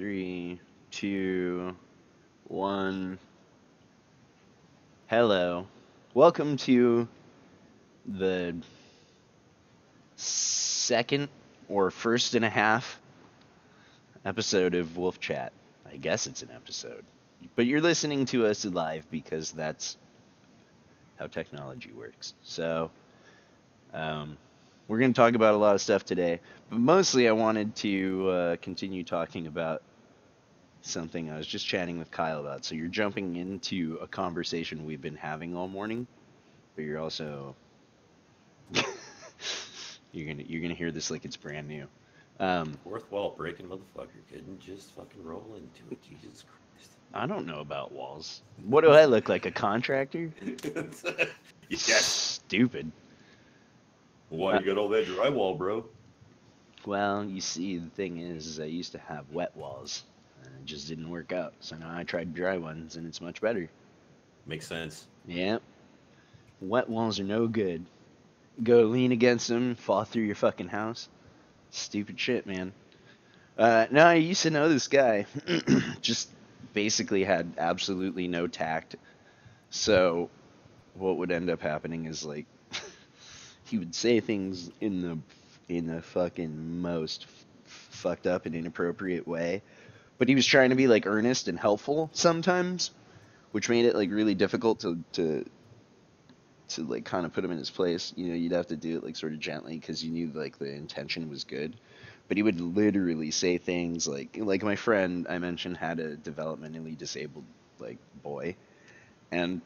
Three, two, one. Hello. Welcome to the second or first and a half episode of Wolf Chat. I guess it's an episode. But you're listening to us live because that's how technology works. So, we're going to talk about a lot of stuff today. But mostly I wanted to continue talking about something I was just chatting with Kyle about. So you're jumping into a conversation we've been having all morning, but you're also you're gonna hear this like it's brand new. Fourth wall breaking motherfucker. Couldn't just fucking roll into it. Jesus I don't know about walls. What do I look like, a contractor? Christ. Yes. Stupid. Why Uh, you got all that drywall, bro? well, you see, the thing is I used to have wet walls, and it just didn't work out. So now I tried dry ones, and it's much better. Makes sense. Yeah, wet walls are no good. Go lean against them, fall through your fucking house. Stupid shit, man. No, I used to know this guy. Just basically had absolutely no tact. So what would end up happening is like he would say things in the fucking most fucked up and inappropriate way, but he was trying to be like earnest and helpful sometimes, which made it like really difficult to like kind of put him in his place. You know, you'd have to do it like sort of gently because you knew like the intention was good. But he would literally say things like my friend I mentioned had a developmentally disabled like boy, and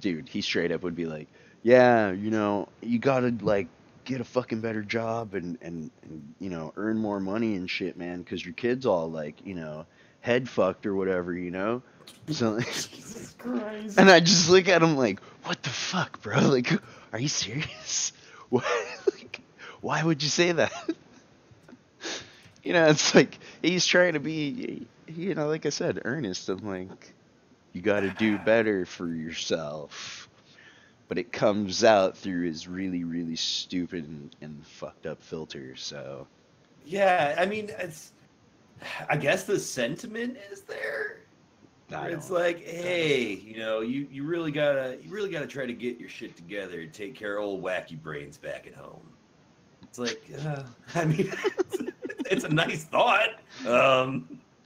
dude, he straight up would be like, "Yeah, you gotta like get a fucking better job and earn more money and shit, man, because your kid's all like head fucked or whatever, you know." So Jesus Christ. and I just look at him like, what the fuck, bro? Like, are you serious? What? Like, why would you say that? It's like he's trying to be, like I said, earnest. I'm like, you got to do better for yourself. But it comes out through his really, really stupid and fucked up filter. So Yeah, I mean, I guess the sentiment is there. Where I it's don't, like, I don't know. hey, you really gotta try to get your shit together and take care of old wacky brains back at home. It's like, I mean, it's a nice thought.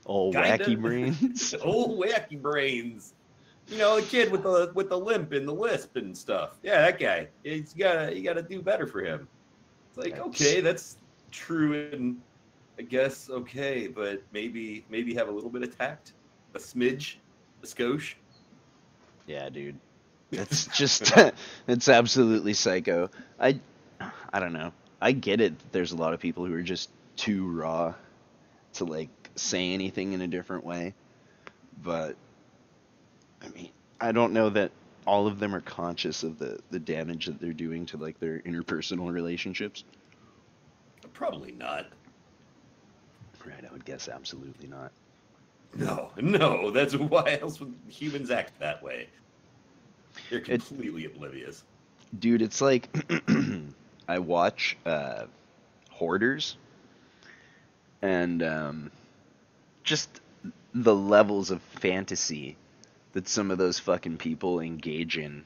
All Kind wacky of brains. old wacky brains. The kid with the limp and the lisp and stuff. Yeah, that guy. You gotta do better for him. It's like, That's okay, that's true and I guess okay, but maybe have a little bit of tact, a smidge, a skosh. Yeah, dude. That's just it's absolutely psycho. I I don't know. I get it that there's a lot of people who are just too raw to like say anything in a different way, but I mean, I don't know that all of them are conscious of the damage that they're doing to like their interpersonal relationships. Probably not. Right, I would guess absolutely not. No. That's why else would humans act that way? They're It completely oblivious. dude, it's like I watch Hoarders and just the levels of fantasy that some of those fucking people engage in,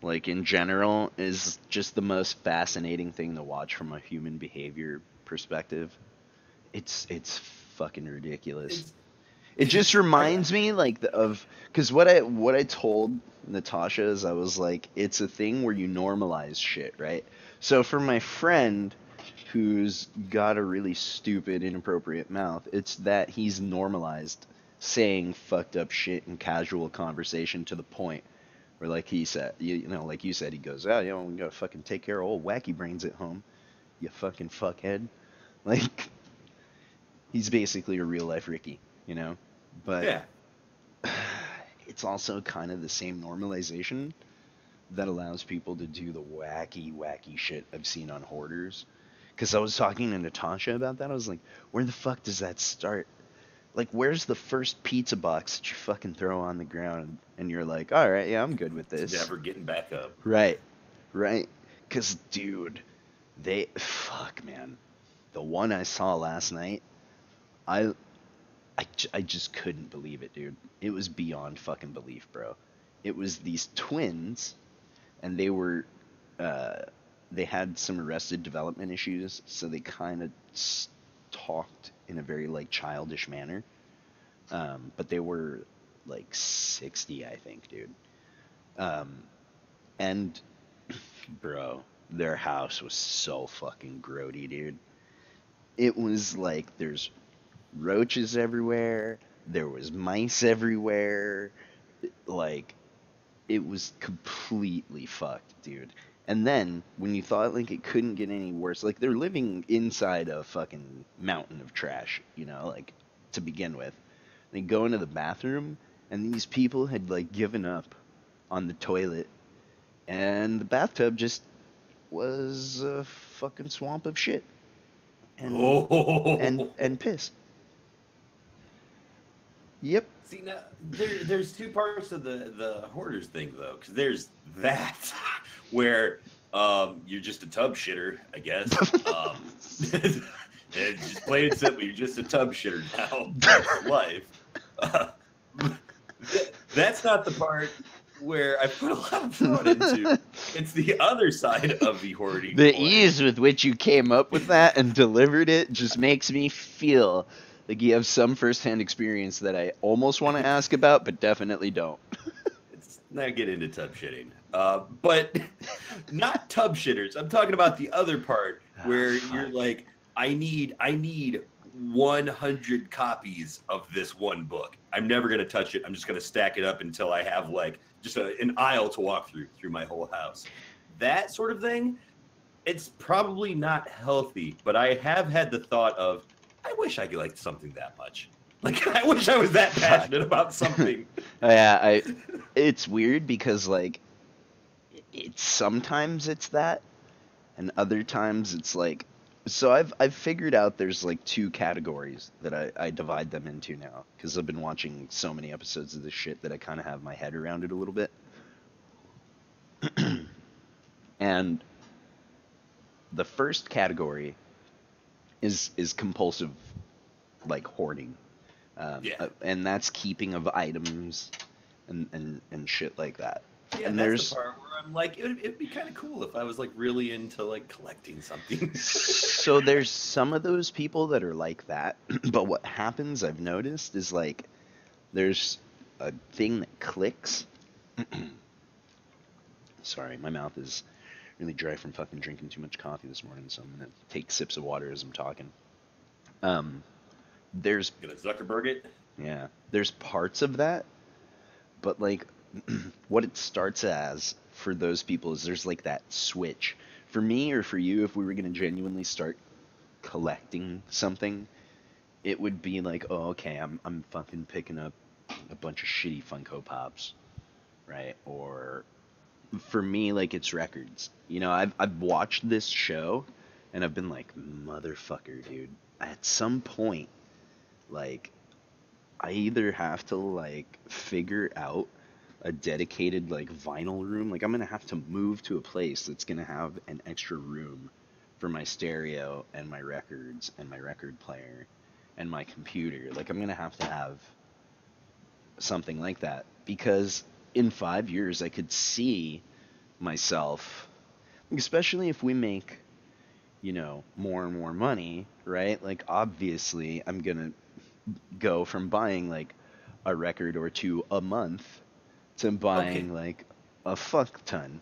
like in general, is just the most fascinating thing to watch from a human behavior perspective. It's fucking ridiculous. It's It just I, reminds me like of because what I told Natasha is I was like, it's a thing where you normalize shit, right? So for my friend who's got a really stupid, inappropriate mouth, it's that he's normalized saying fucked up shit in casual conversation to the point where, like he said, like you said, he goes, oh, we gotta fucking take care of old wacky brains at home, you fucking fuckhead. Like, he's basically a real life Ricky, you know? But yeah. it's also kind of the same normalization that allows people to do the wacky, wacky shit I've seen on Hoarders. Because I was talking to Natasha about that. I was like, where the fuck does that start? Like, where's the first pizza box that you fucking throw on the ground and you're like, all right, yeah, I'm good with It's this. never getting back up. Right, right. Because, dude, fuck, man. The one I saw last night, I I just couldn't believe it, dude. It was beyond fucking belief, bro. It was these twins, and uh, they had some arrested development issues, so they kind of talked in a very like childish manner. But they were like 60, I think, dude. Um, and bro, their house was so fucking grody, dude. It was like there's roaches everywhere, there was mice everywhere, like it was completely fucked, dude. And then when you thought like it couldn't get any worse, like they're living inside a fucking mountain of trash, like to begin with. They go into the bathroom and these people had like given up on the toilet and the bathtub just was a fucking swamp of shit and Oh, and piss. Yep. see now there's two parts of the hoarders thing though, because there's that where you're just a tub shitter, I guess. And just plain and simple, you're just a tub shitter now. That's life. Uh, that's not the part where I put a lot of thought into. It's the other side of the hoarding The coin. ease with which you came up with that and delivered it just makes me feel like you have some firsthand experience that I almost want to ask about, but definitely don't. It's not get into tub shitting, but not tub shitters. I'm talking about the other part where you're Fuck. like, I need 100 copies of this one book. I'm never gonna touch it. I'm just gonna stack it up until I have like just an aisle to walk through my whole house. That sort of thing. It's probably not healthy, but I have had the thought of, I wish I liked something that much. Like I wish I was that Fuck. passionate about something. Yeah, it's weird because like it's sometimes it's that and other times it's like so I've figured out there's like two categories that I divide them into now because I've been watching so many episodes of this shit that I kind of have my head around it a little bit. And the first category is compulsive like hoarding. Yeah. And that's keeping of items and shit like that. Yeah, And that's the there's part where I'm like, it'd be kind of cool if I was like really into like collecting something. so there's some of those people that are like that, but what happens I've noticed is like there's a thing that clicks. Sorry, my mouth is really dry from fucking drinking too much coffee this morning, so I'm gonna take sips of water as I'm talking. Um, there's Gonna Zuckerberg it. yeah, there's parts of that, but like what it starts as for those people is there's like that switch. For me or for you, if we were gonna genuinely start collecting something, it would be like, oh, okay, I'm fucking picking up a bunch of shitty Funko Pops, right? Or for me, like it's records. I've watched this show, and I've been like, motherfucker, dude. At some point, like, I either have to like figure out a dedicated like vinyl room. Like I'm gonna have to move to a place that's gonna have an extra room for my stereo and my records and my record player and my computer. Like I'm gonna have to have something like that because in 5 years I could see myself, especially if we make, more and more money, right? Like obviously I'm gonna go from buying like a record or two a month to Okay, buying like a fuck ton.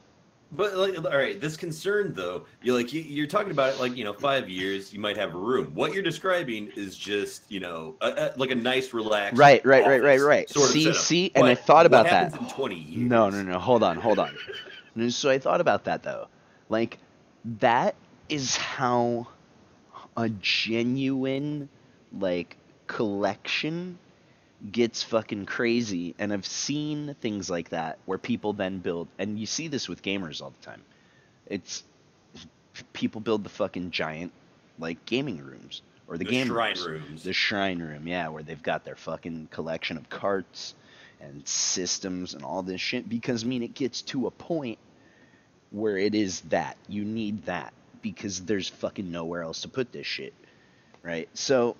but like, all right, this concern though, you're talking about it like 5 years, you might have a room. What you're describing is just like a nice, relaxed Right, right, right, right, office right. sort of setup. See, and I But thought what about that. happens in 20 No, no, years? no. Hold on, hold on. No, so I thought about that though. Like, that is how a genuine, like, collection gets fucking crazy. And I've seen things like that where people then build, and you see this with gamers all the time. It's people build the fucking giant like gaming rooms or the The game shrine rooms. rooms. The shrine room, yeah, where they've got their fucking collection of carts and systems and all this shit because I mean it gets to a point where it is that you need that because there's fucking nowhere else to put this shit, right? So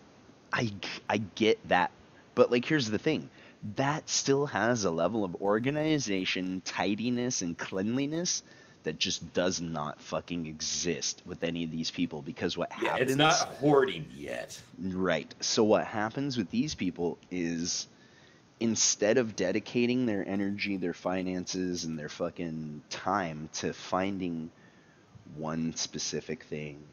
I I get that, but like here's the thing. That still has a level of organization, tidiness, and cleanliness that just does not fucking exist with any of these people because what Yeah, it's not happens, hoarding yet. right? So what happens with these people is instead of dedicating their energy, their finances, and their fucking time to finding one specific thing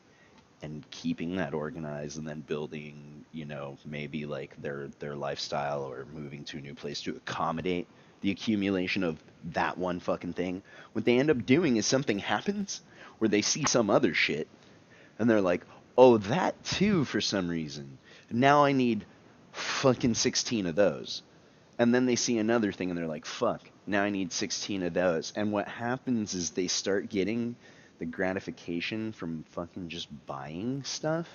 and keeping that organized and then building, you know, maybe like their lifestyle or moving to a new place to accommodate the accumulation of that one fucking thing. What they end up doing is something happens where they see some other shit and they're like, "Oh, that too for some reason. Now I need fucking 16 of those." And then they see another thing and they're like, "Fuck, now I need 16 of those." And what happens is they start getting the gratification from fucking just buying stuff,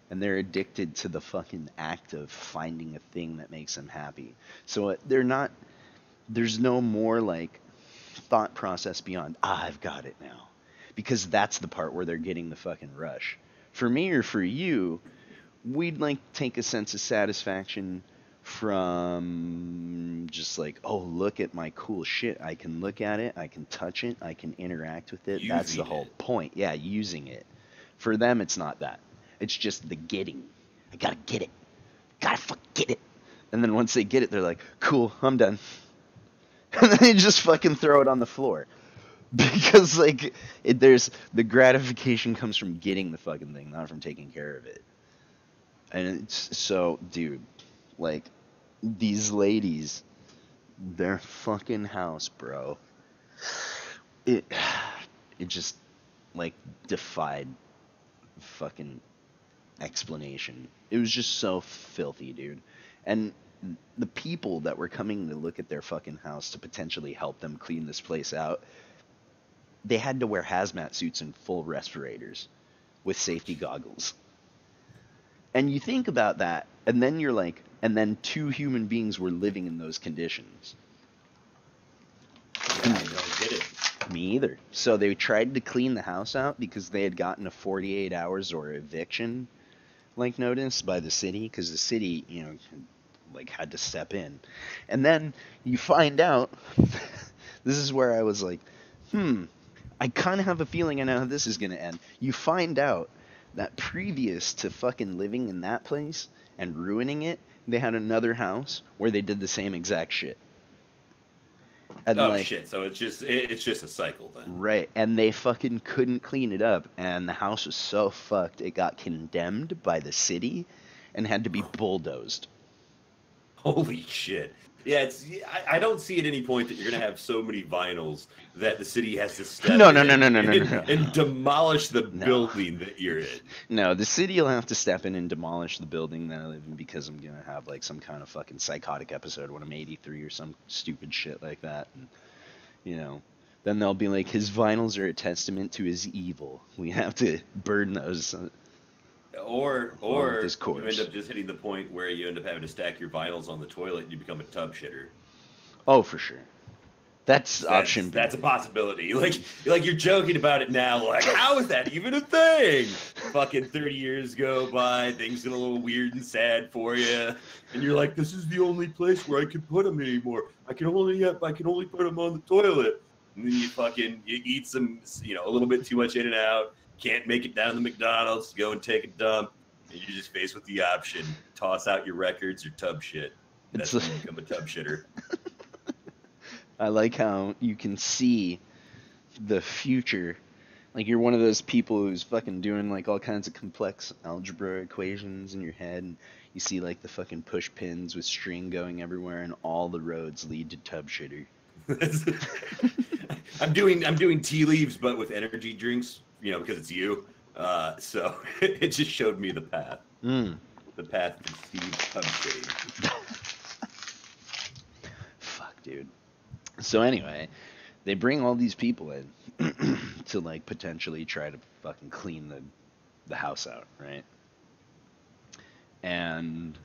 and they're addicted to the fucking act of finding a thing that makes them happy. So they're not, there's no more like thought process beyond, ah, I've got it now. Because that's the part where they're getting the fucking rush. For me or for you, we'd like take a sense of satisfaction from just like, oh, look at my cool shit. I can look at it, I can touch it, I can interact with it. That's the Using whole it. point. Yeah, using it. For them, it's not that. It's just the getting. I gotta get it. Gotta fuck get it. And then once they get it, they're like, cool, I'm done. And then they just fucking throw it on the floor. Because like there's the gratification comes from getting the fucking thing, not from taking care of it. And it's so, dude, like these ladies, their fucking house, bro. It it just like defied fucking explanation. It was just so filthy, dude. And the people that were coming to look at their fucking house to potentially help them clean this place out, they had to wear hazmat suits and full respirators with safety goggles. And you think about that, and then you're like, and then two human beings were living in those conditions. Yeah, I don't get it. Me either. So they tried to clean the house out because they had gotten a 48 hours or eviction like notice by the city because the city, you know, like had to step in. And then you find out this is where I was like, I kind of have a feeling I know how this is going to end. You find out that previous to fucking living in that place and ruining it, they had another house where they did the same exact shit. And Oh like, shit! So it's just a cycle then. right, and they fucking couldn't clean it up, and the house was so fucked it got condemned by the city and had to be bulldozed. Holy shit! Yeah, I don't see at any point that you're gonna have so many vinyls that the city has to step No, no, no, in no, no, no, no, no, and demolish the no. building that you're in. No, the city will have to step in and demolish the building that I live in because I'm gonna have like some kind of fucking psychotic episode when I'm 83 or some stupid shit like that. And, you know, then they'll be like, his vinyls are a testament to his evil. We have to burn those Or along with his or you end corpse. up just hitting the point where you end up having to stack your vinyls on the toilet and you become a tub shitter. Oh, for sure. That's That's option B. that's a possibility. Like you're joking about it now. Like how is that even a thing? Fucking 30 years go by, things get a little weird and sad for you, and you're like, this is the only place where I can put them anymore. I can only put them on the toilet. And then you eat some, a little bit too much In and Out. Can't make it down to the McDonald's to go and take a dump, and you're just faced with the option: toss out your records or tub shit. It's That's when you become a tub shitter. I like how you can see the future. Like you're one of those people who's fucking doing like all kinds of complex algebra equations in your head, and you see like the fucking push pins with string going everywhere, and all the roads lead to tub shitter. I'm doing tea leaves, but with energy drinks, because it's you. So it just showed me Mm. the path to Steve's pub shitting. Fuck, dude. So anyway, they bring all these people in to like potentially try to fucking clean the house out, right? And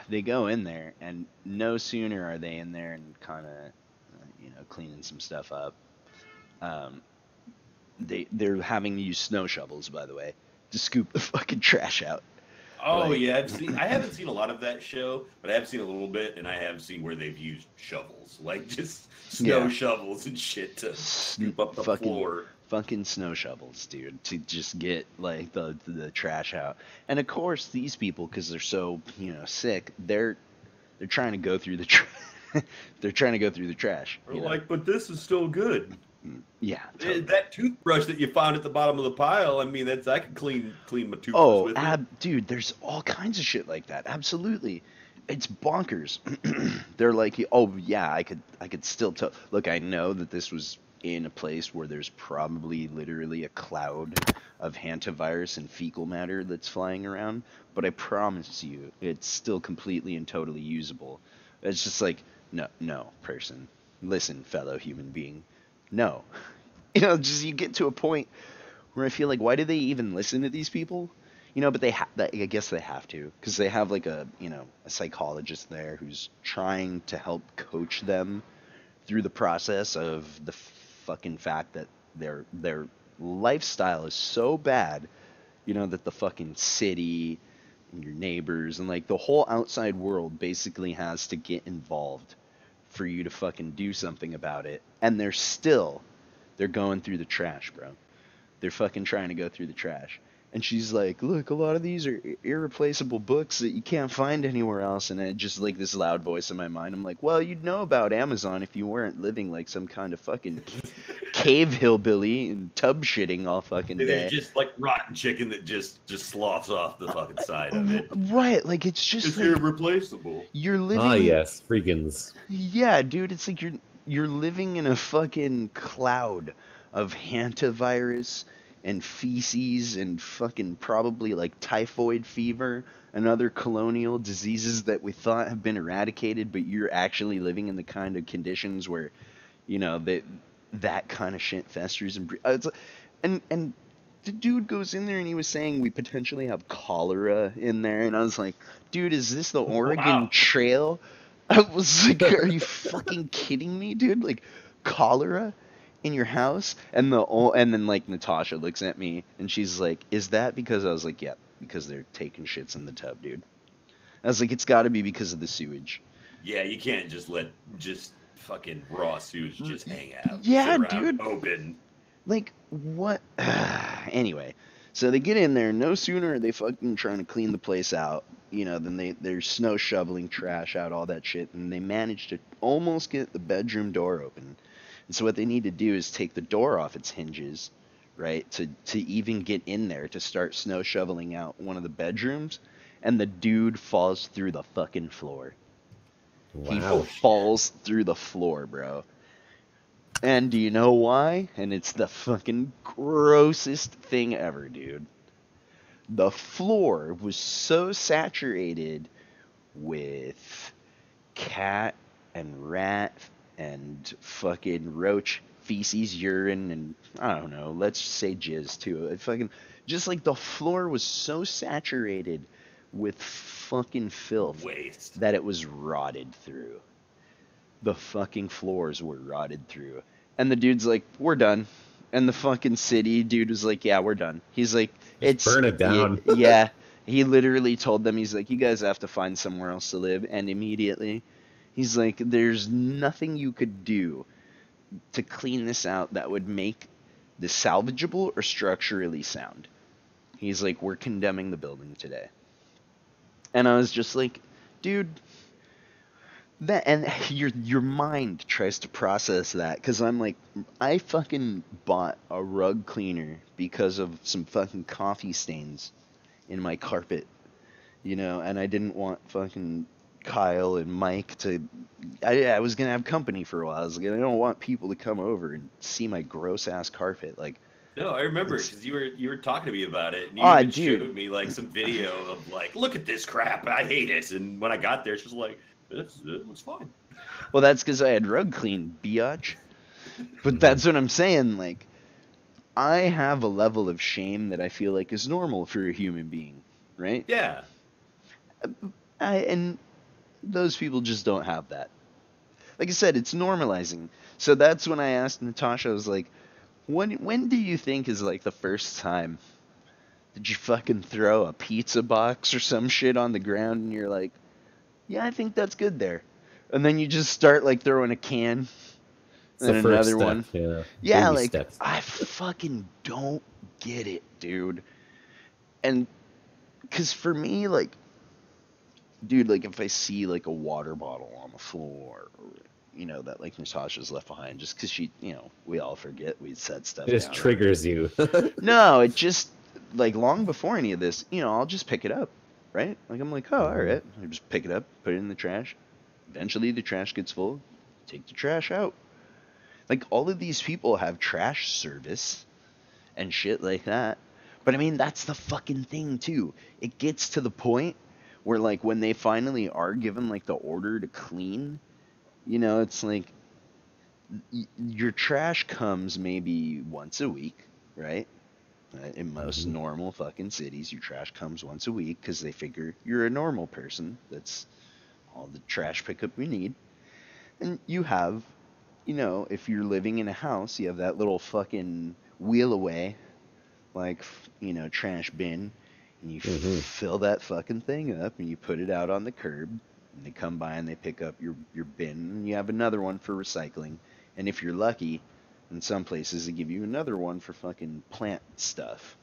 they go in there, and no sooner are they in there and kind of, cleaning some stuff up. Um, they're having to use snow shovels, by the way, to scoop the fucking trash out. Oh Like, yeah, I haven't seen a lot of that show, but I have seen a little bit, and I have seen where they've used shovels, like just snow yeah, shovels and shit to scoop up the fucking floor. fucking snow shovels, dude, to just get like the trash out. And of course, these people, because they're so sick, they're trying to go through the they're trying to go through the trash, Or like, but this is still good. Yeah, totally. That toothbrush that you found at the bottom of the pile, I mean, that's I could clean my toothbrush Oh, with it. dude, there's all kinds of shit like that. Absolutely. It's bonkers. They're like, "Oh, yeah, I could still tell. Look, I know that this was in a place where there's probably literally a cloud of hantavirus and fecal matter that's flying around, but I promise you, it's still completely and totally usable." It's just like, no, no, person. Listen, fellow human being. No. Just you get to a point where I feel like, why do they even listen to these people? But I guess they have to, because they have like a psychologist there who's trying to help coach them through the process of the fucking fact that their lifestyle is so bad, that the fucking city and your neighbors and like the whole outside world basically has to get involved for you to fucking do something about it, and they're going through the trash, bro. They're fucking trying to go through the trash. And she's like, look, a lot of these are irreplaceable books that you can't find anywhere else. And it just like this loud voice in my mind. I'm like, well, you'd know about Amazon if you weren't living like some kind of fucking cave hillbilly and tub shitting all fucking There's day. just like rotten chicken that just sloughs off the fucking side of it. Right, like it's just It's like irreplaceable. you're Ah, living. yes, freakins. Yeah, dude, it's like you're living in a fucking cloud of hantavirus and feces and fucking probably like typhoid fever and other colonial diseases that we thought have been eradicated, but you're actually living in the kind of conditions where, that kind of shit festers and the dude goes in there and he was saying we potentially have cholera in there, and I was like, dude, is this the Oregon Wow. Trail? I was like, are you fucking kidding me, dude? Like, cholera in your house? And then like Natasha looks at me and she's like, is that because? I was like, yeah, because they're taking shits in the tub, dude. I was like, it's got to be because of the sewage. Yeah, you can't just let just fucking raw sewage just hang out, sit Yeah, around dude. open. Like, what? Anyway, so they get in there. No sooner are they fucking trying to clean the place out, than they're snow shoveling trash out, all that shit, and they manage to almost get the bedroom door open. And so what they need to do is take the door off its hinges, right, to even get in there to start snow shoveling out one of the bedrooms, and the dude falls through the fucking floor. He Wow. falls through the floor, bro. And do you know why? And it's the fucking grossest thing ever, dude. The floor was so saturated with cat and rat and fucking roach feces, urine, and I don't know, let's say jizz too. It fucking just like the floor was so saturated with fucking filth Waste. that it was rotted through. The fucking floors were rotted through. And the dude's like, we're done. And the fucking city dude was like, yeah, we're done. He's like, Just burn it down. yeah. He literally told them, he's like, you guys have to find somewhere else to live. And immediately, he's like, there's nothing you could do to clean this out that would make this salvageable or structurally sound. He's like, we're condemning the building today. And I was just like, dude, that, and your mind tries to process that, because I'm like, I fucking bought a rug cleaner because of some fucking coffee stains in my carpet, and I didn't want fucking Kyle and Mike to. I was gonna have company for a while. I was like, I don't want people to come over and see my gross ass carpet. Like, No, I remember it's, because you were talking to me about it, and you ah, even dude. showed me like some video of like, look at this crap, I hate it. And when I got there, she was like, it was fine. Well, that's because I had rug cleaned, biatch. But that's what I'm saying. Like, I have a level of shame that I feel like is normal for a human being, right? Yeah. And those people just don't have that. Like I said, it's normalizing. So that's when I asked Natasha, I was like, when do you think is like the first time Did you fucking throw a pizza box or some shit on the ground and you're like, yeah, I think that's good there. And then you just start like throwing a can It's the and first another step. one. Yeah. Yeah, Baby like steps. I fucking don't get it, dude. And cuz for me like dude, like if I see like a water bottle on the floor or that like Natasha's left behind just cuz she, we all forget we set It stuff just down or triggers you. no, it just like long before any of this, I'll just pick it up, right? Like I'm like, oh, all Mhm. right. I just pick it up, put it in the trash. Eventually, the trash gets full. Take the trash out. Like all of these people have trash service and shit like that. But I mean, that's the fucking thing too. It gets to the point where like when they finally are given like the order to clean, it's like your trash comes maybe once a week, right? In most Mhm. normal fucking cities, your trash comes once a week because they figure you're a normal person. That's all the trash pickup we need. And you have, if you're living in a house, you have that little fucking wheel away, like, trash bin. And you Mhm. fill that fucking thing up and you put it out on the curb. And they come by and they pick up your bin. And you have another one for recycling. And if you're lucky, in some places, they give you another one for fucking plant stuff,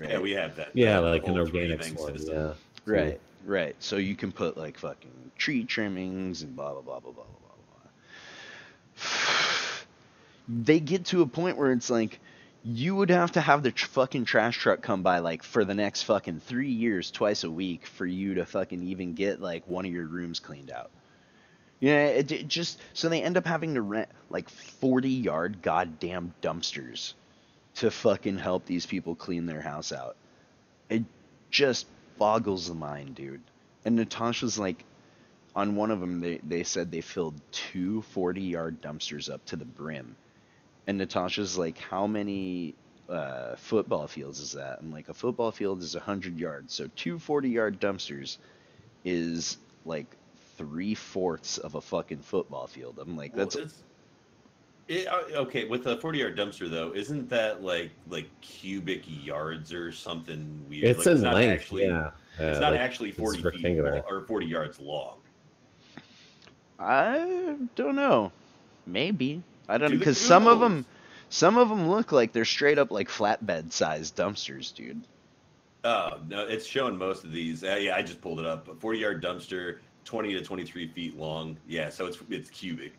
Yeah, right? we have that Yeah, the like an whole three organics thing one. system. Yeah. Too. Right, right. So you can put like fucking tree trimmings and blah blah blah blah blah blah blah blah. They get to a point where it's like you would have to have the fucking trash truck come by like for the next fucking 3 years twice a week for you to fucking even get like one of your rooms cleaned out. Yeah, it just so they end up having to rent like 40-yard goddamn dumpsters to fucking help these people clean their house out. It just boggles the mind, dude. And Natasha's like, on one of them, they said they filled two 40-yard dumpsters up to the brim. And Natasha's like, how many football fields is that? I'm like, a football field is 100 yards. So two 40-yard dumpsters is like 3/4 of a fucking football field. I'm like, Well, that's okay. With a 40-yard dumpster though, isn't that like cubic yards or something weird? It's Like in length. Yeah. it's not Like actually it's 40 feet long rectangular. or 40 yards long. I don't know. Maybe. I don't know Do the because Googles. some of them look like they're straight up like flatbed sized dumpsters, dude. Oh no, it's showing most of these. Yeah, I just pulled it up. A 40-yard dumpster, 20 to 23 feet long. Yeah, so it's cubic.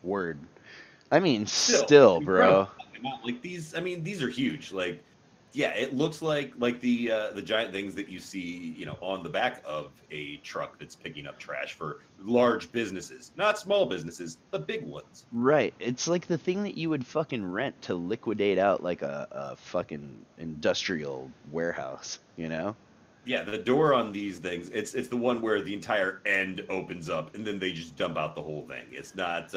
Word. I mean, Still still, incredible bro. amount. Like these, I mean, these are huge. Like, yeah, it looks like the giant things that you see, on the back of a truck that's picking up trash for large businesses, not small businesses, the big ones. Right. It's like the thing that you would fucking rent to liquidate out like a fucking industrial warehouse, you know? Yeah, the door on these things, it's the one where the entire end opens up and then they just dump out the whole thing. It's not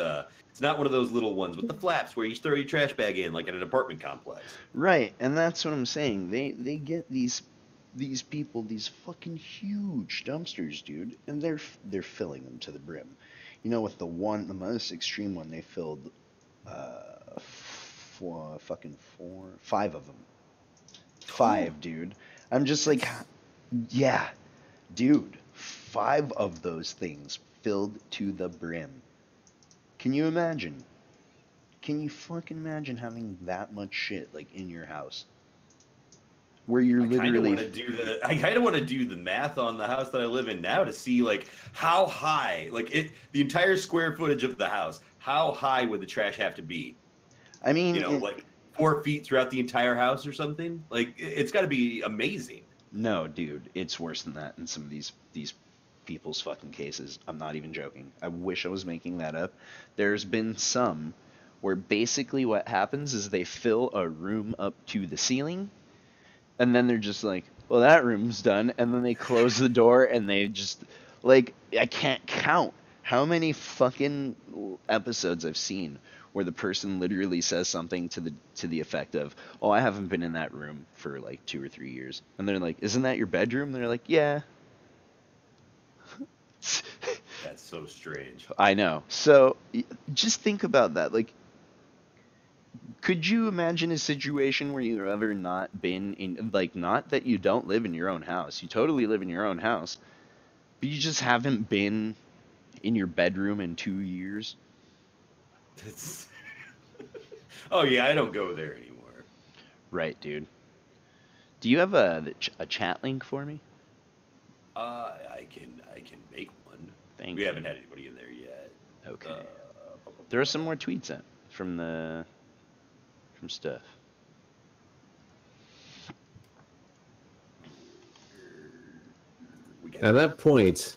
one of those little ones with the flaps where you throw your trash bag in like in an apartment complex. Right. And that's what I'm saying. They get these people these fucking huge dumpsters, dude, and they're filling them to the brim. With the most extreme one they filled five of them. Oh, Five, dude. I'm just like, that's yeah, dude, five of those things filled to the brim. Can you imagine? Can you fucking imagine having that much shit like in your house where you're I kind of literally want to do the I kind of want to do the math on the house that I live in now to see like how high, like the entire square footage of the house, how high would the trash have to be? I mean, Like 4 feet throughout the entire house or something. Like it's got to be amazing. no, dude, it's worse than that in some of these people's fucking cases. I'm not even joking. I wish I was making that up. There's been some where basically what happens is they fill a room up to the ceiling and then they're just like, well, that room's done, and then they close the door and they just like I can't count how many fucking episodes I've seen where the person literally says something to the effect of, "Oh, I haven't been in that room for like 2 or 3 years," and they're like, "Isn't that your bedroom?" They're like, "Yeah." That's so strange. I know. So just think about that. Like Could you imagine a situation where you've ever not been in, like, not that you don't live in your own house, you totally live in your own house, but you just haven't been in your bedroom in 2 years? It's, oh yeah, I don't go there anymore. Right, dude. Do you have a chat link for me? I can make one. We Thank you. haven't had anybody in there yet. Okay. Uh, There are some more tweets in from the from stuff. we got At that point,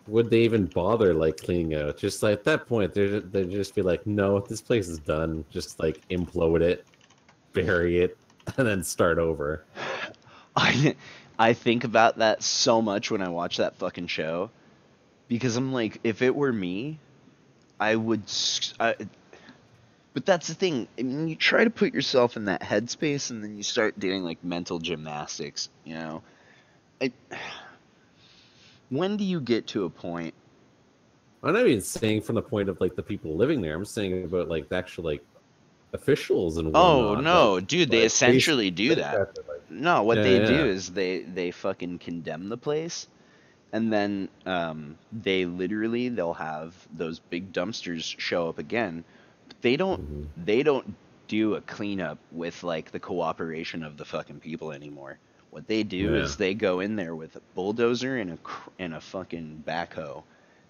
would they even bother like cleaning out? Just like at that point, they'd just be like, no, this place is done. Just like implode it, bury it, and then start over. I I think about that so much when I watch that fucking show because I'm like, if it were me, I would. But that's the thing. I mean, you try to put yourself in that headspace, and then you start doing like mental gymnastics. You know, I, when do you get to a point? I'm not even saying from the point of like the people living there. I'm saying about like the actual like officials and Oh whatnot. no, dude, they Basically essentially do they that. have to, like, No, what yeah, they do yeah. is they fucking condemn the place, and then they'll have those big dumpsters show up again. But Mm-hmm. they don't do a cleanup with like the cooperation of the fucking people anymore. What they do Yeah. is they go in there with a bulldozer and a fucking backhoe,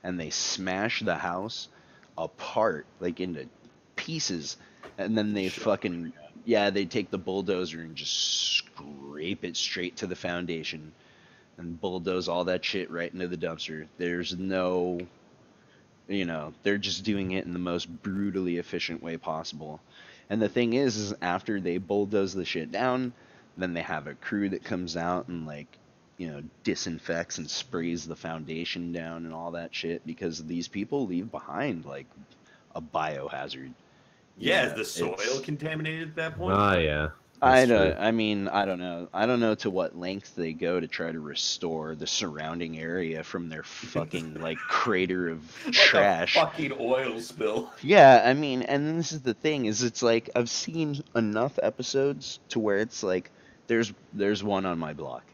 and they smash the house apart like into pieces, and then they shut the fucking, yeah, they take the bulldozer and just scrape it straight to the foundation and bulldoze all that shit right into the dumpster. There's no, they're just doing it in the most brutally efficient way possible. And the thing is after they bulldoze the shit down, then they have a crew that comes out and like, disinfects and sprays the foundation down and all that shit because these people leave behind like a biohazard. Yeah, is the soil It's contaminated at that point? Ah, yeah, that's true. I mean, I don't know. I don't know to what length they go to try to restore the surrounding area from their fucking like crater of Like a trash. fucking oil spill. Yeah, I mean, and this is the thing is it's like I've seen enough episodes to where it's like there's one on my block.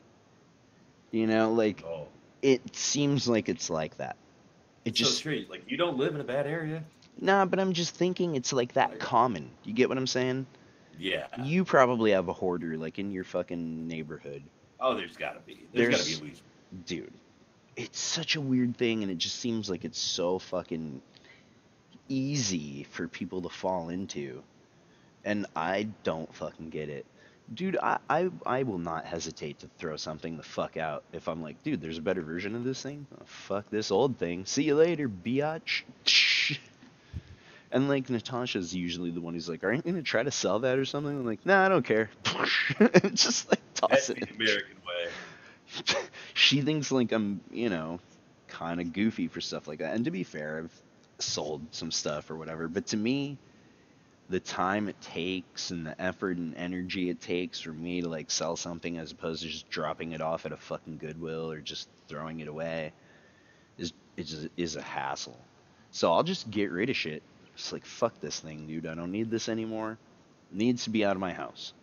Like Oh, it seems like it's like that. It it's so just strange. Like you don't live in a bad area. Nah, but I'm just thinking it's like that Like, common. You get what I'm saying? yeah. You probably have a hoarder like in your fucking neighborhood. Oh, there's got to be. There's got to be There's at least. Dude, it's such a weird thing, and it just seems like it's so fucking easy for people to fall into, and I don't fucking get it. Dude, I will not hesitate to throw something the fuck out if I'm like, dude, there's a better version of this thing. Oh, fuck this old thing. See you later, biatch. And like Natasha's usually the one who's like, aren't you gonna try to sell that or something? I'm like, nah, I don't care. Just like toss That's it the in. American way. She thinks like I'm, kind of goofy for stuff like that. And to be fair, I've sold some stuff or whatever, but to me, the time it takes and the effort and energy it takes for me to like sell something as opposed to just dropping it off at a fucking Goodwill or just throwing it away is a hassle. So I'll just get rid of shit. Just like fuck this thing, dude. I don't need this anymore. It needs to be out of my house.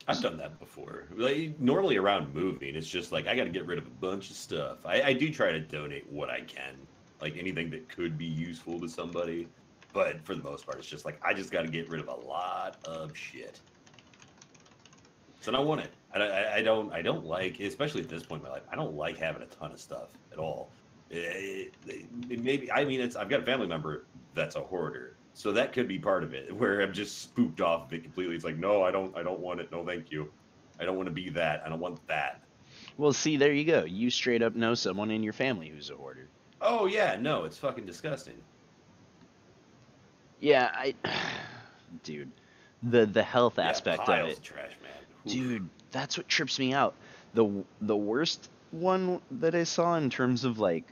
I've done that before. Like, normally around moving, it's just like I got to get rid of a bunch of stuff. I do try to donate what I can, like anything that could be useful to somebody. But for the most part, it's just like I just got to get rid of a lot of shit. So I don't want it. I don't like, especially at this point in my life. I don't like having a ton of stuff at all. Maybe I mean I've got a family member that's a hoarder, so that could be part of it. Where I'm just spooked off of it completely. It's like no, I don't want it. No, thank you. I don't want to be that. I don't want that. Well, see, there you go. You straight up know someone in your family who's a hoarder. Oh yeah, no, it's fucking disgusting. Yeah, dude, the health Yeah, aspect of piles it, of trash, man. Oof. dude, that's what trips me out. The worst one that I saw in terms of like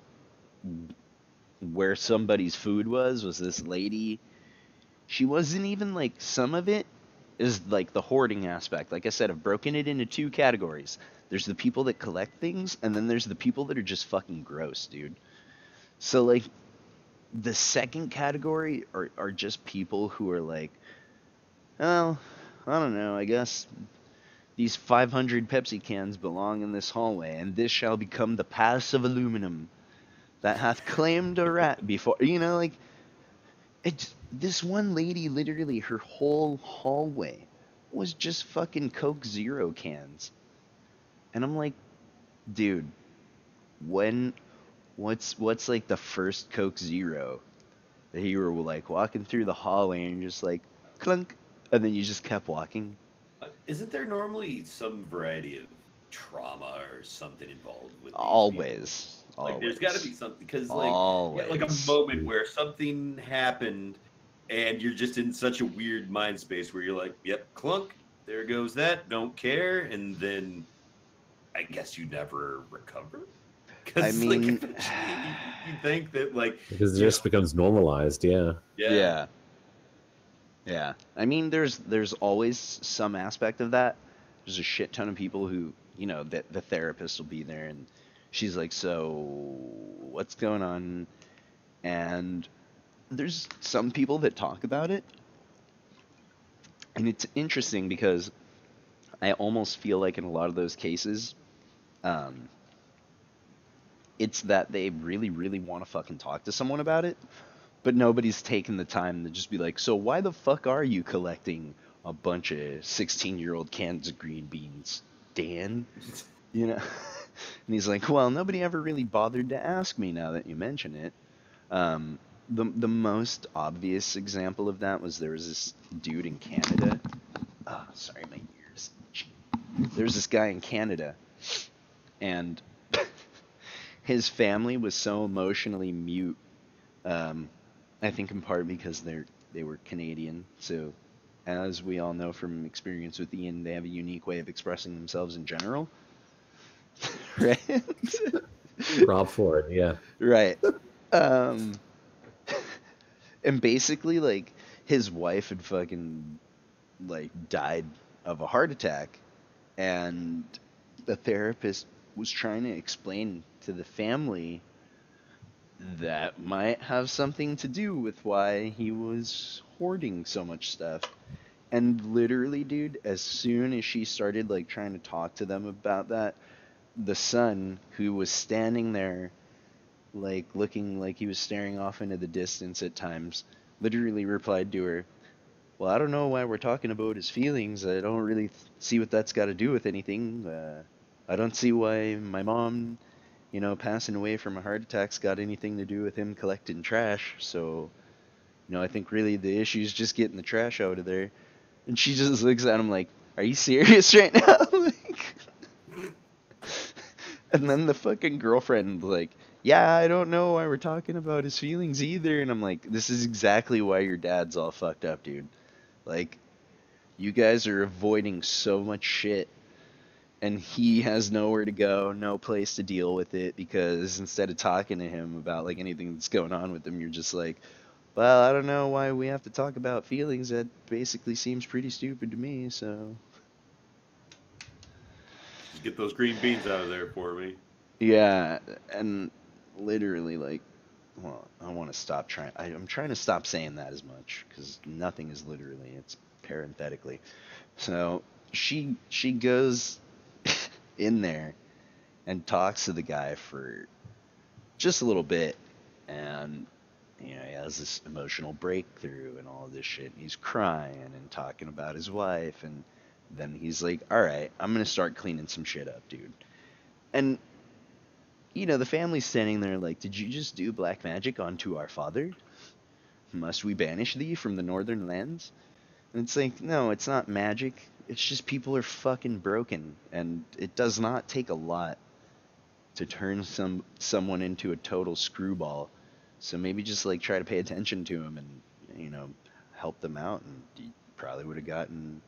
where somebody's food was this lady. She wasn't even like some of it is like the hoarding aspect. Like I said, I've broken it into two categories. There's the people that collect things, and then there's the people that are just fucking gross, dude. So like the second category are just people who are like Well, I don't know. I guess these 500 Pepsi cans belong in this hallway, and this shall become the pass of aluminum that hath claimed a rat before. You know, like, this one lady, literally, her whole hallway was just fucking Coke Zero cans. And I'm like, dude, when, what's like the first Coke Zero that you were like walking through the hallway and just like, clunk, and then you just kept walking? Isn't there normally some variety of trauma or something involved with these people? Always, Like, there's got to be always, something because, like a always. moment where something happened, and you're just in such a weird mind space where you're like, "Yep, clunk, there goes that. Don't care," and then I guess you never recover I because, like, mean, eventually you think that, like, Because it you know, just becomes normalized. Yeah. yeah, yeah, yeah. I mean, there's always some aspect of that. There's a shit ton of people who, the therapist will be there and she's like, "So, what's going on?" And there's some people that talk about it, and it's interesting because I almost feel like in a lot of those cases, um, it's that they really, really want to fucking talk to someone about it, but nobody's taken the time to just be like, so why the fuck are you collecting a bunch of 16-year-old cans of green beans, Dan? You know? And he's like, well, nobody ever really bothered to ask me now that you mention it. Um, the most obvious example of that was there was this dude in Canada. Oh, sorry, my ears. There's this guy in Canada, and his family was so emotionally mute. Um, I think in part because they were Canadian. So, as we all know from experience with Ian, they have a unique way of expressing themselves in general, right? Rob Ford. Yeah. Right. Um, and basically, like, his wife had fucking like died of a heart attack, and the therapist was trying to explain to the family that might have something to do with why he was hoarding so much stuff. And literally, dude, as soon as she started like trying to talk to them about that, the son, who was standing there like looking like he was staring off into the distance at times, literally replied to her, "Well, I don't know why we're talking about his feelings. I don't really see what that's got to do with anything. I don't see why my mom, passing away from a heart attack's got anything to do with him collecting trash. So, I think really the issue is just getting the trash out of there." And she just looks at him like, "Are you serious right now?" Like, and then the fucking girlfriend like, "Yeah, I don't know why we're talking about his feelings either." And I'm like, "This is exactly why your dad's all fucked up, dude. Like, you guys are avoiding so much shit, and he has nowhere to go, no place to deal with it, because instead of talking to him about like anything that's going on with him, you're just like, well, I don't know why we have to talk about feelings. That basically seems pretty stupid to me, so." just get those green beans out of there for me. Yeah, and literally, like, well, I want to stop trying. I'm trying to stop saying that as much because nothing is literally. It's parenthetically. So she goes in there and talks to the guy for just a little bit, and he has this emotional breakthrough and all of this shit. And he's crying and talking about his wife, and then he's like, "All right, I'm gonna start cleaning some shit up, dude." And the family's standing there like, "Did you just do black magic onto our father? Must we banish thee from the northern lands?" And it's like, no, it's not magic. It's just people are fucking broken, and it does not take a lot to turn someone into a total screwball. So maybe just like try to pay attention to him and help them out, and he probably would have gotten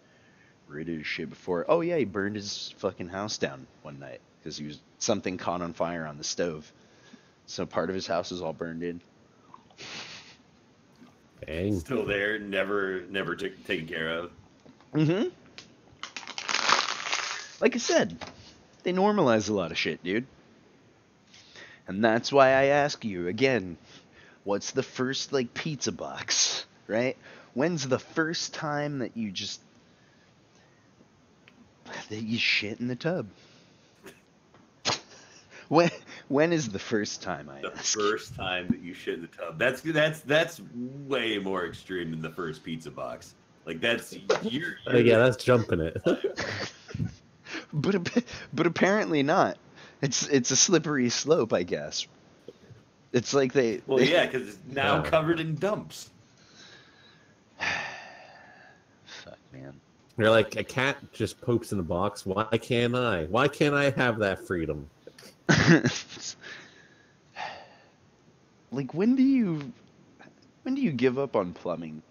rid of his shit before. Oh yeah, he burned his fucking house down one night because something caught on fire on the stove. So part of his house is all burned in. Dang. Still there, never taken care of. Mm-hmm. Like I said, they normalize a lot of shit, dude. And that's why I ask you again, what's the first like pizza box, right? When's the first time that you shit in the tub? When when is the first time, I The ask? first time that you shit in the tub. That's way more extreme than the first pizza box. Like that's Yeah, that's jumping it. But apparently not. It's a slippery slope, I guess. It's like Well, yeah, because it's now Yeah. covered in dumps. Fuck, man. You're like, a cat just pokes in a box. Why can't I? Why can't I have that freedom? Like when do you give up on plumbing?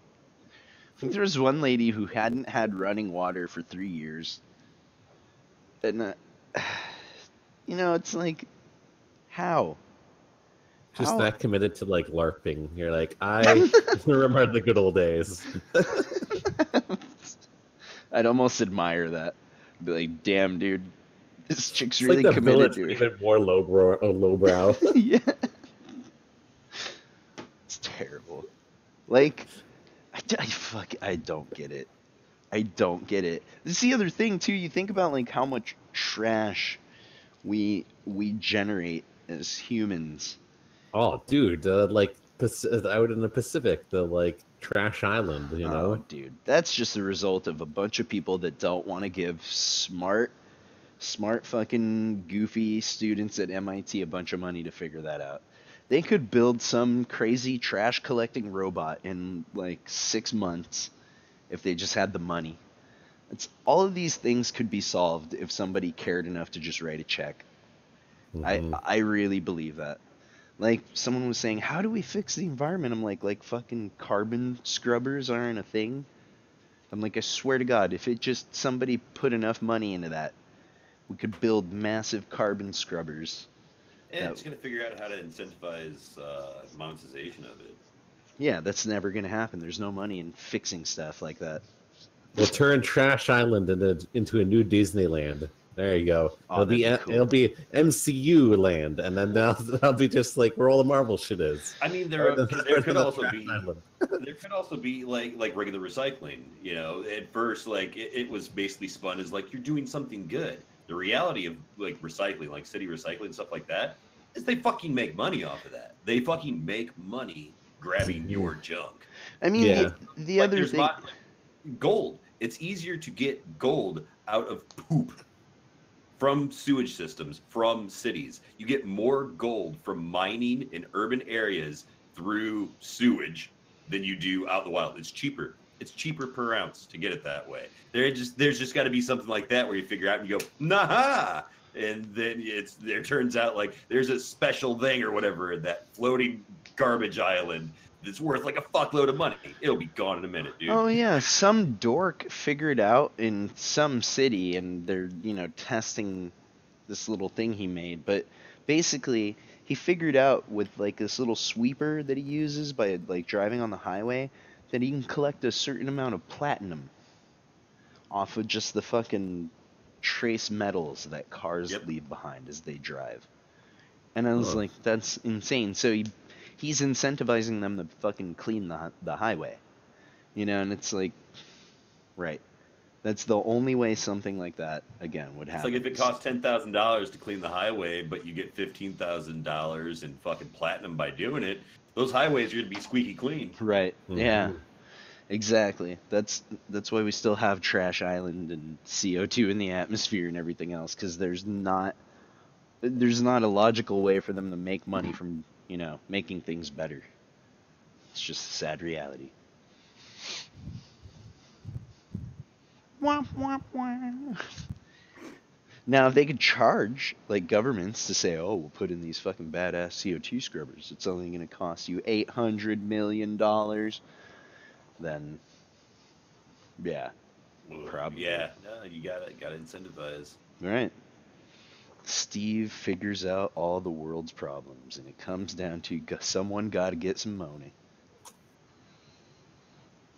I think there was one lady who hadn't had running water for 3 years, and it's like, how? Just How? that committed to like LARPing. You're like, I remember the good old days. I'd almost admire that. Be like, damn, dude, this chick's It's like really the committed village, to but her. even more lowbrow. Yeah, it's terrible. Like, I don't get it. I don't get it. This is the other thing too. You think about like how much trash we generate as humans. Oh, dude, like out in the Pacific, the like trash island, Oh, dude, that's just the result of a bunch of people that don't want to give smart fucking goofy students at MIT a bunch of money to figure that out. They could build some crazy trash collecting robot in like 6 months if they just had the money. It's all of these things could be solved if somebody cared enough to just write a check. Mm-hmm. I really believe that. Like someone was saying, how do we fix the environment? I'm like fucking carbon scrubbers aren't a thing. I'm like, I swear to God, if it just somebody put enough money into that, we could build massive carbon scrubbers. And That it's going to figure out how to incentivize monetization of it. Yeah, that's never gonna happen. There's no money in fixing stuff like that. We'll turn Trash Island into a new Disneyland. There you go. Oh, that'd be cool. It'll be MCU land, and then that'll be just like where all the Marvel shit is. I mean, Or there could the also Trash be Island. there could also be like regular recycling. You know, at first, like it was basically spun as like you're doing something good. The reality of like recycling, like city recycling stuff like that, is they fucking make money off of that. They fucking make money grabbing your junk. I mean, Yeah. the Like other there's thing. gold. It's easier to get gold out of poop from sewage systems, from cities. You get more gold from mining in urban areas through sewage than you do out in the wild. It's cheaper. It's cheaper per ounce to get it that way. There's just got to be something like that where you figure out and you go, nah, and then there turns out like there's a special thing or whatever in that floating garbage island that's worth like a fuckload of money. It'll be gone in a minute, dude. Oh yeah, some dork figured out in some city, and they're testing this little thing he made. But basically, he figured out with like this little sweeper that he uses by like driving on the highway that he can collect a certain amount of platinum off of just the fucking trace metals that cars Yep. leave behind as they drive. And I was Huh. like, that's insane. So he's incentivizing them to fucking clean the highway. And it's like, right. That's the only way something like that again would It's happen. like if it costs $10,000 to clean the highway, but you get $15,000 in fucking platinum by doing it. Those highways are gonna be squeaky clean. Right. Yeah. Mhm. Exactly. That's why we still have Trash Island and CO2 in the atmosphere and everything else, because there's not a logical way for them to make money from making things better. It's just a sad reality. Wah, wah, wah. Now, if they could charge like governments to say, "Oh, we'll put in these fucking badass CO2 scrubbers. It's only going to cost you $800 million," then yeah, probably. Yeah, no, you gotta incentivize. Right. Steve figures out all the world's problems, and it comes down to someone got to get some money.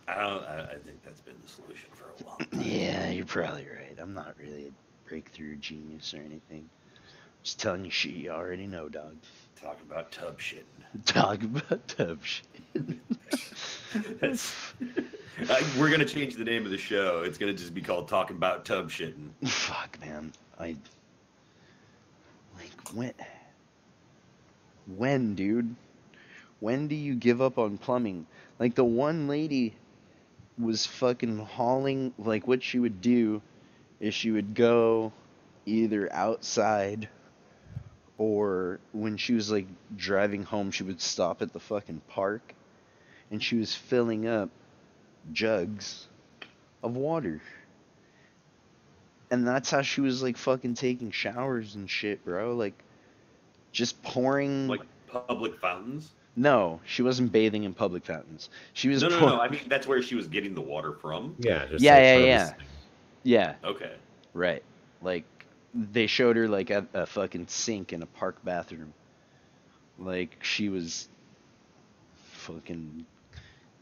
I think that's been the solution for a long time. Yeah, you're probably right. I'm not really a breakthrough genius or anything. Just telling you shit you already know, dog. Talk about tub shitting. Talk about tub shit. That's, we're gonna change the name of the show. It's gonna just be called "Talking About Tub Shitting." Fuck, man. I like when, dude? When do you give up on plumbing? Like the one lady was fucking hauling. Like what she would do is she would go either outside or when she was like driving home, she would stop at the fucking park and she was filling up jugs of water. And that's how she was like fucking taking showers and shit, bro. Like just pouring. Like public fountains. No, she wasn't bathing in public fountains. She was No. I mean, that's where she was getting the water from. Yeah, just Yeah, like yeah, yeah. harvesting. Yeah, Okay. right. Like they showed her like a fucking sink in a park bathroom. Like she was fucking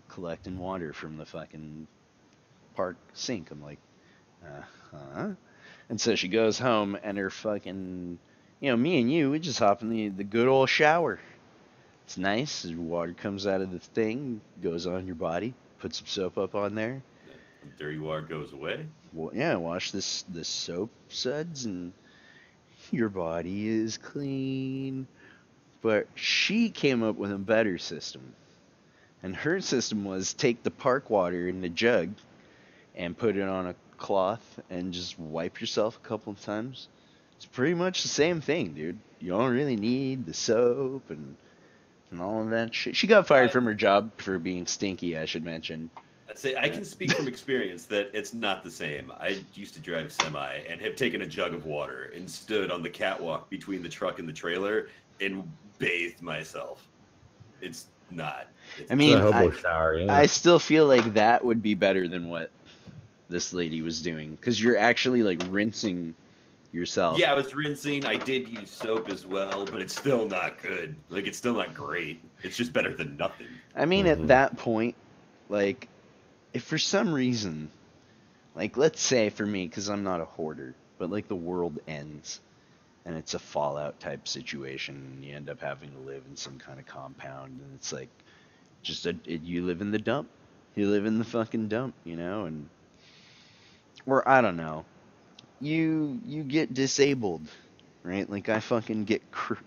collecting water from the fucking park sink. I'm like, huh? And so she goes home and her fucking, me and you, we just hop in the good old shower. It's nice. The water comes out of the thing, goes on your body. Put some soap up on there. Dirty water goes away. Well, yeah, wash this soap suds and your body is clean. But she came up with a better system. And her system was take the park water in the jug and put it on a cloth and just wipe yourself a couple of times. It's pretty much the same thing, dude. You don't really need the soap and all of that shit. She got fired from her job for being stinky, I should mention. I'd say I can speak from experience that it's not the same. I used to drive semi and have taken a jug of water and stood on the catwalk between the truck and the trailer and bathed myself. It's not. I mean, It's a hobo shower, yeah. I still feel like that would be better than what this lady was doing because you're actually like rinsing yourself. Yeah, I was rinsing. I did use soap as well, but it's still not good. Like, it's still not great. It's just better than nothing. I mean, at that point, like, if for some reason, like, let's say for me, because I'm not a hoarder, but like the world ends and it's a Fallout type situation and you end up having to live in some kind of compound and it's like, you live in the dump. You live in the fucking dump, and, or I don't know. You get disabled, right? Like I fucking get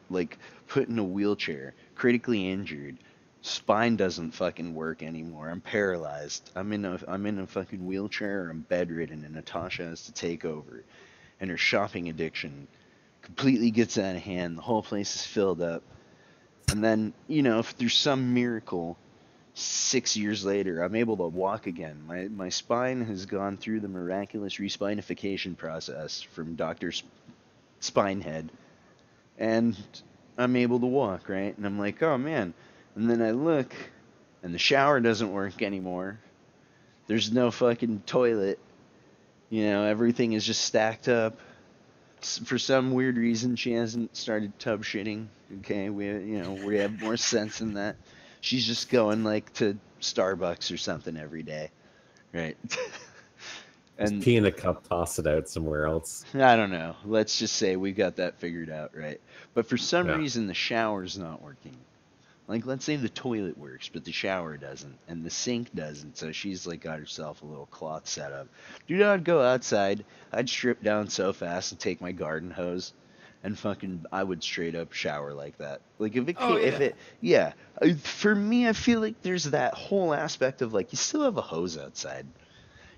like put in a wheelchair, critically injured. Spine doesn't fucking work anymore. I'm paralyzed. I'm in a fucking wheelchair. Or I'm bedridden, and Natasha has to take over, and her shopping addiction completely gets out of hand. The whole place is filled up, and then if through some miracle, 6 years later, I'm able to walk again. My spine has gone through the miraculous respinification process from Dr. Spinehead, and I'm able to walk, right? And I'm like, oh man. And then I look, and the shower doesn't work anymore. There's no fucking toilet. Everything is just stacked up. For some weird reason, she hasn't started tub shitting. Okay, we have more sense than that. She's just going like to Starbucks or something every day, right? And pee in a cup, toss it out somewhere else. I don't know. Let's just say we got that figured out, right? But for some reason, the shower's not working. Like, let's say the toilet works, but the shower doesn't, and the sink doesn't. So she's like got herself a little cloth set up. Dude, I'd go outside. I'd strip down so fast and take my garden hose, and I would straight up shower like that. Like for me, I feel like there's that whole aspect of like you still have a hose outside.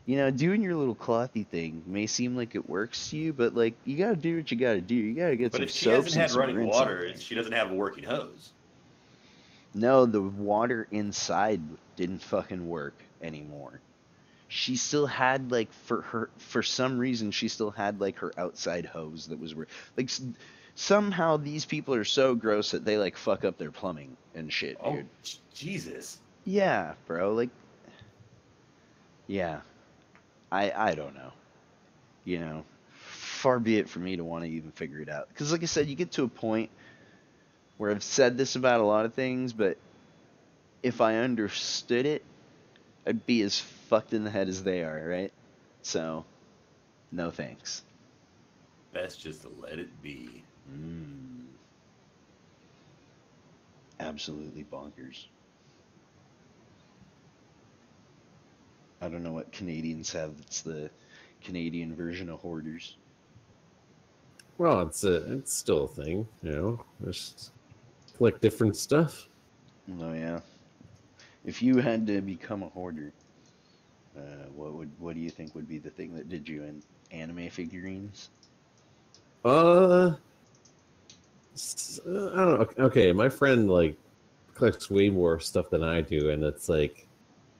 Doing your little clothy thing may seem like it works to you, but like you gotta do what you gotta do. You gotta get some soaps and some rinse. But if she hasn't had running water, she doesn't have a working hose. No, the water inside didn't fucking work anymore. She still had like for some reason she still had like her outside hose that was like somehow these people are so gross that they like fuck up their plumbing and shit, dude. Oh, Jesus. Yeah, bro. Like, yeah. I don't know. Far be it for me to want to even figure it out. Because like I said, you get to a point where I've said this about a lot of things, but if I understood it, I'd be as fucked in the head as they are, right? So, no thanks. Best just to let it be. Mm, absolutely bonkers. I don't know what Canadians have. It's the Canadian version of hoarders. Well, it's still a thing, you know. Just collect different stuff. Oh yeah. If you had to become a hoarder, what do you think would be the thing that did you in? Anime figurines? Uh, I don't know. Okay, my friend like collects way more stuff than I do, and it's like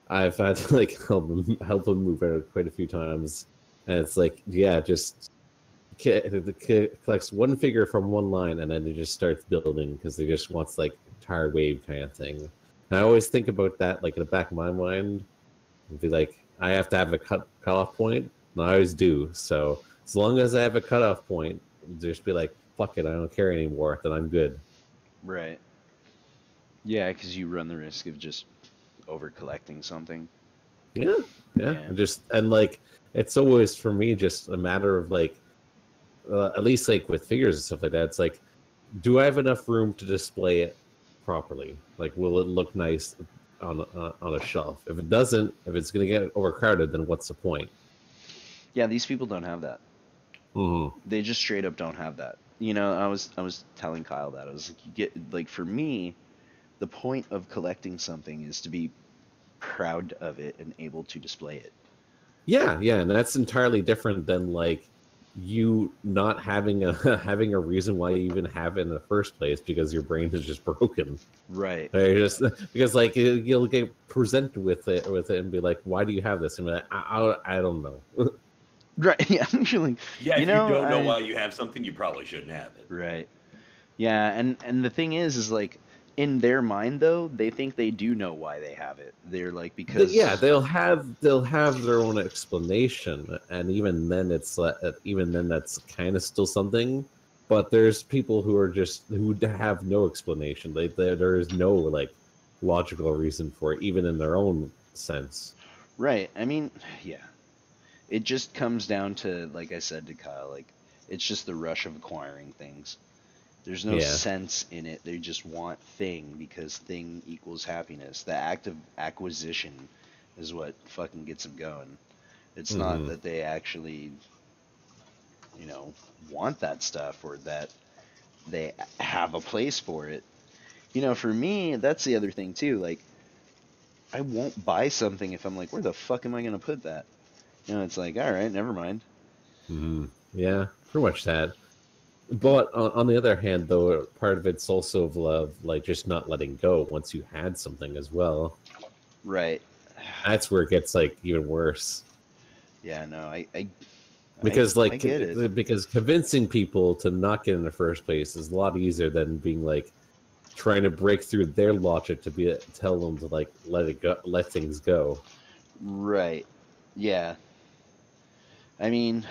I've had to like help him move out quite a few times, and it's like yeah, just the kid collects one figure from one line, and then he just starts building because he just wants like entire wave kind of thing. And I always think about that like in the back of my mind, and be like, I have to have a cutoff point, and I always do. So as long as I have a cutoff point, just be like, fuck it, I don't care anymore. Then I'm good. Right. Yeah, because you run the risk of just over collecting something. Yeah, yeah. Yeah. And like it's always for me just a matter of like at least like with figures and stuff like that. It's like, do I have enough room to display it properly? Like, will it look nice on a shelf? If it doesn't, if it's gonna get overcrowded, then what's the point? Yeah, these people don't have that. Hmm. They just straight up don't have that. You know, I was telling Kyle that. I was like, you get like for me, the point of collecting something is to be proud of it and able to display it. Yeah, yeah, and that's entirely different than like you not having a having a reason why you even have it in the first place because your brain is just broken. Right. Or just because like you'll get presented with it and be like, why do you have this? And be like, I don't know. Right. Yeah. You're like, Yeah, you if you know, don't know I why you have something, you probably shouldn't have it. right. Yeah, and the thing is like in their mind though, they think they do know why they have it. They're like Yeah, because they'll have their own explanation, and even then that's kind of still something. But there's people who are just who have no explanation. There is no like logical reason for it, even in their own sense. right. I mean, yeah. It just comes down to like I said to Kyle, like it's just the rush of acquiring things. There's no Yeah. sense in it. They just want thing because thing equals happiness. The act of acquisition is what fucking gets them going. It's not Hmm. that they actually, you know, want that stuff or that they have a place for it. You know, for me, that's the other thing too. Like, I won't buy something if I'm like, where the fuck am I gonna put that? You know, it's like, all right, never mind. Hmm. Yeah, pretty much that. But on the other hand, though, part of it's also of love, like just not letting go once you had something as well. Right. That's where it gets like even worse. Yeah, no, Because I like get it. because convincing people to not get in the first place is a lot easier than being like trying to break through their logic to be tell them to like let things go. Right. Yeah. I mean,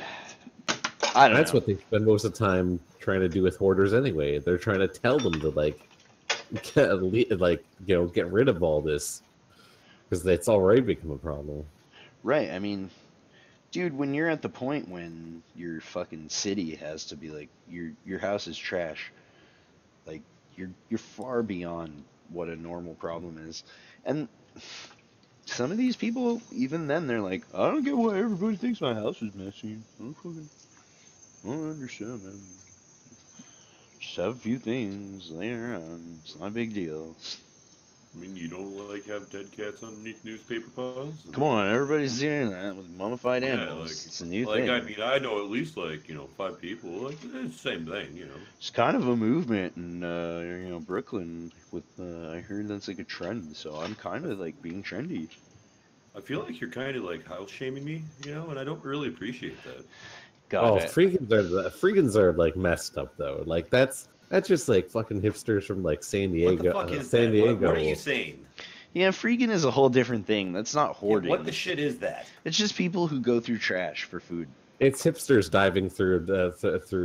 I And don't that's know. what they spend most of the time trying to do with hoarders anyway. They're trying to tell them to like get rid of all this because it's already become a problem. Right. I mean, dude, when you're at the point when your fucking city has to be like your house is trash, like you're far beyond what a normal problem is. And some of these people, even then, they're like, I don't get why everybody thinks my house is messy. I don't understand, man. Just have a few things laying around. It's not a big deal. I mean, you don't like have dead cats underneath newspaper piles? I Come mean, on, everybody's doing that with mummified yeah, animals. It's a new I thing. mean, I know at least like 5 people. Like it's the same thing. It's kind of a movement in Brooklyn. With I heard that's like a trend, so I'm kind of like being trendy. I feel like you're kind of like house shaming me, and I don't really appreciate that. God, Oh, freakins are like messed up though. Like that's just like fucking hipsters from like San What the Diego, fuck is San that? What are you Diego. saying? yeah, freaking is a whole different thing. That's not Yeah, what hoarding. the shit is that? It's just people who go through trash for food. It's hipsters diving through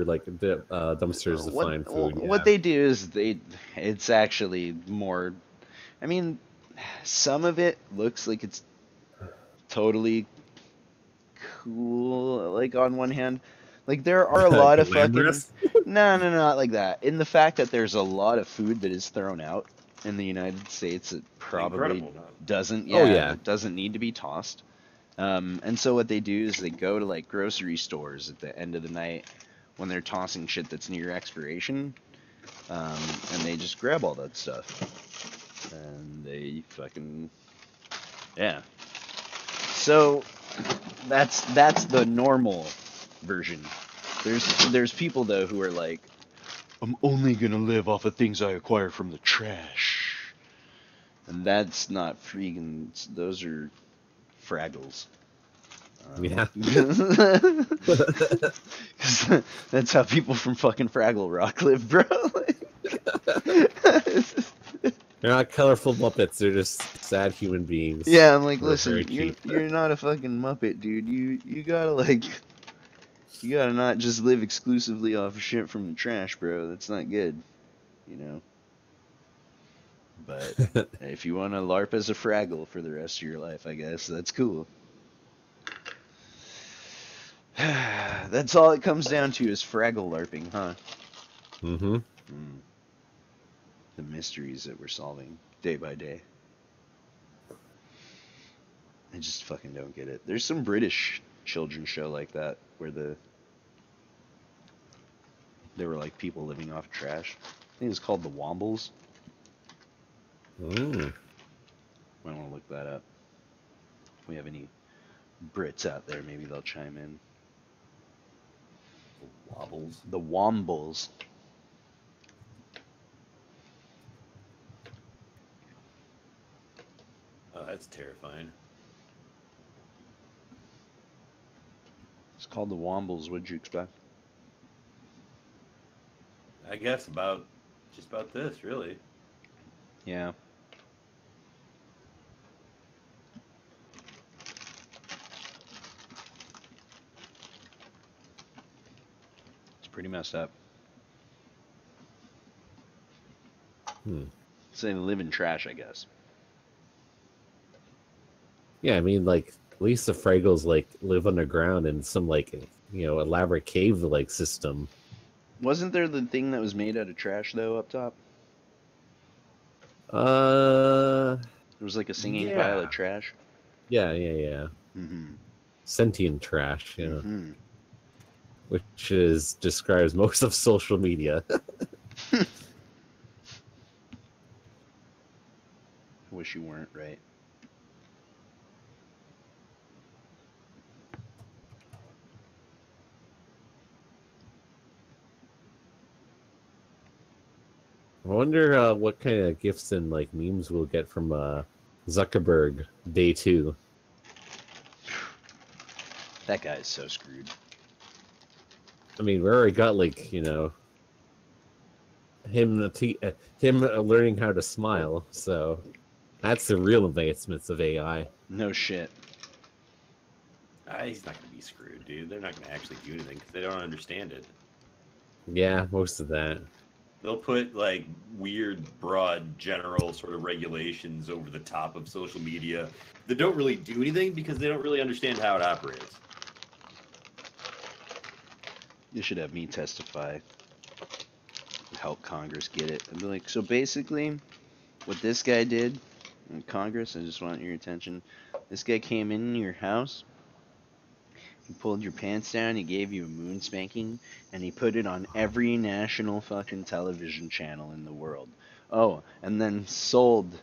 like the dumpsters to find food. What Yeah. they do is it's actually more. I mean, some of it looks like it's totally cool. Like on one hand, Like there are a lot of fucking Glamorous? no, not like that. In the fact that there's a lot of food that is thrown out in the United States that probably Incredible. doesn't, Oh, yeah, yeah. that doesn't need to be tossed. And so what they do is they go to like grocery stores at the end of the night when they're tossing shit that's near expiration, and they just grab all that stuff, and they fucking, yeah. So that's the normal version. There's people though who are like, I'm only gonna live off of things I acquire from the trash, and that's not freaking. Those are Fraggles. Yeah. 'Cause that's how people from fucking Fraggle Rock live, bro. They're not colorful Muppets. They're just sad human beings. Yeah, I'm like, They're listen, very cheap. you're not a fucking Muppet, dude. You gotta like, you gotta not just live exclusively off of shit from the trash, bro. That's not good, you know. But if you want to LARP as a Fraggle for the rest of your life, I guess that's cool. That's all it comes down to is Fraggle LARPing, huh? Mm-hmm. The mysteries that we're solving day by day. I just fucking don't get it. There's some British children's show like that where there were like people living off trash. I think it's called The Wombles. Mm. I want to look that up. If we have any Brits out there, maybe they'll chime in. Wobbles. The Wombles. Oh, that's terrifying. It's called The Wombles. What'd you expect? I guess just about this, really. Yeah. It's pretty messed up. So they live in trash, I guess. Yeah, I mean, like, at least the Fraggles, like, live underground in some, like, elaborate cave-like system. Wasn't there the thing that was made out of trash, though, up top? Uh, There was like a singing Yeah. pile of trash. yeah. Mm-hmm. Sentient trash, Mm-hmm. which describes most of social media. I wish you weren't, right? I wonder what kind of gifts and like memes we'll get from Zuckerberg day 2. That guy is so screwed. I mean, we already got like him learning how to smile. So that's the real advancements of AI. No shit. He's not going to be screwed, dude. They're not going to actually do anything because they don't understand it. Yeah, most of that. They'll put like weird, broad, general sort of regulations over the top of social media that don't really do anything because they don't really understand how it operates. You should have me testify. Help Congress get it. I'd be like, so basically, what this guy did in Congress, I just want your attention. This guy came in your house. He pulled your pants down, he gave you a moon spanking, and he put it on every national fucking television channel in the world. Oh, and then sold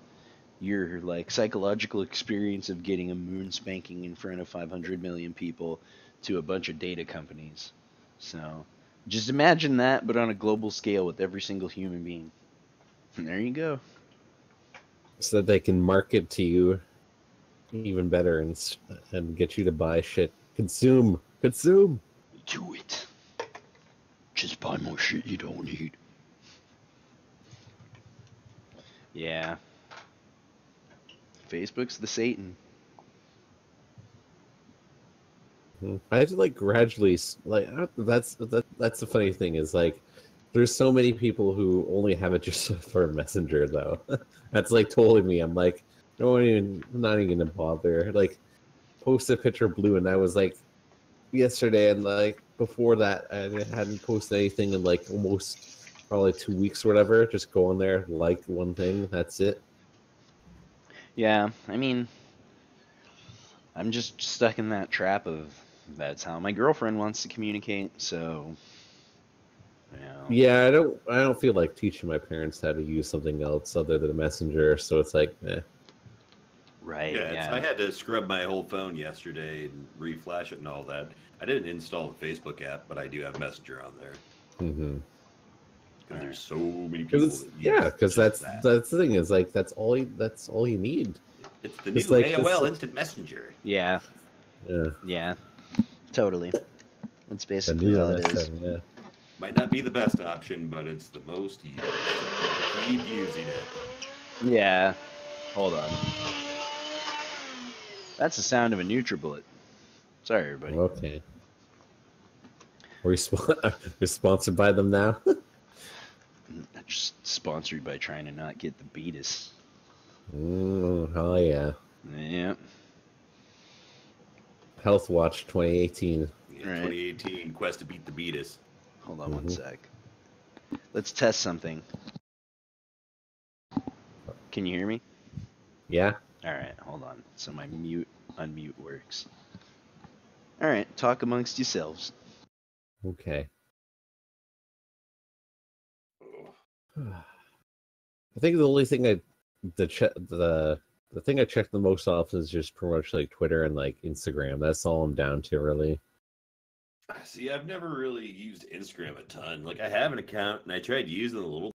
your like psychological experience of getting a moon spanking in front of 500 million people to a bunch of data companies. So, just imagine that, but on a global scale with every single human being. And there you go. So that they can market to you even better and get you to buy shit. Consume. Do it. Just buy more shit you don't need. Yeah. Facebook's the Satan. I have to like gradually like that's the funny thing is like there's so many people who only have it just for Messenger though. That's like totally me. I'm like I'm not even gonna bother. Like post a picture of Blue and I was like yesterday, and like before that, I hadn't posted anything in like almost probably 2 weeks or whatever. Just go on there, like one thing, that's it. Yeah, I mean, I'm just stuck in that trap of that's how my girlfriend wants to communicate. So, you know, Yeah, I don't feel like teaching my parents how to use something else other than Messenger. So it's like, right? Yeah, I Yeah, had to scrub my whole phone yesterday and reflash it and all that. I didn't install the Facebook app, but I do have Messenger on there mm-hmm. because there's so many people Because that use yeah, because just that's the thing is like that's all you need. It's the It's new like AOL this, Instant Messenger. yeah, yeah, yeah, totally. That's the basically new all it is. MSN, yeah. Might not be the best option, but it's the most used. So keep using it. Yeah. Hold on. That's the sound of a NutriBullet. Sorry, everybody. Okay. We're sponsored by them now. Just sponsored by trying to not get the beatus. Oh yeah. Yeah. Health Watch 2018. Yeah, Right. 2018 Quest to beat the Beatus. Hold on one sec. Let's test something. Can you hear me? Yeah. All right, hold on. So my unmute works. All right, talk amongst yourselves. Okay. I think the only thing the thing I check the most often is just pretty much like Twitter and like Instagram. That's all I'm down to really. See, I've never really used Instagram a ton. Like, I have an account and I tried using it a little